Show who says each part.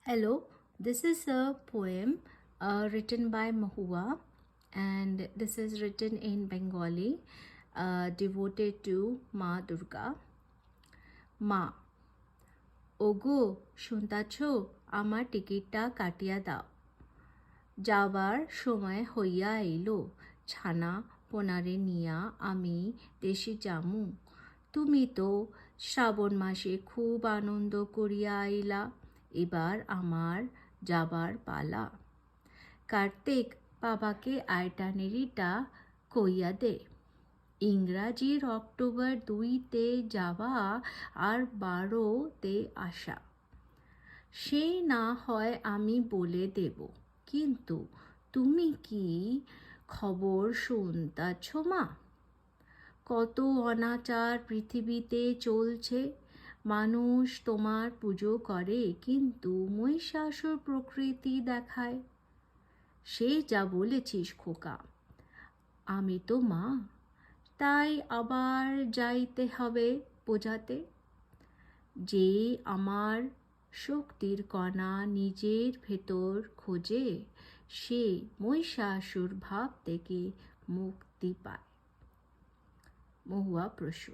Speaker 1: Hello, this is a poem written by Mahua, and this is written in Bengali, devoted to Ma Durga. Ma, ওগো শুনতাছ, আমার টিকিটটা কাটিয়া দাও, যাবার সময় হইয়া এলো, ছানা পোনারে নিয়া আমি দেশে যামু। তুমি তো শ্রাবণ মাসে খুব আনন্দ করিয়া আইলা, এবার আমার যাবার পালা। কার্তিক বাবাকে আয়টানেরিটা কইয়া দে, ইংরাজির অক্টোবর 2-তে যাওয়া আর 12-তে আসা। সে না হয় আমি বলে দেব, কিন্তু তুমি কি খবর শুনতাছ মা? কত অনাচার পৃথিবীতে চলছে। মানুষ তোমার পুজো করে, কিন্তু মহিষাসুর প্রকৃতি দেখায়। সে যা বলেছিস খোকা, আমি তো মা, তাই আবার যাইতে হবে বোঝাতে। যে আমার শক্তির কণা নিজের ভেতর খোঁজে, সে মহিষাসুর ভাব থেকে মুক্তি পায়। মহুয়া প্রসূ।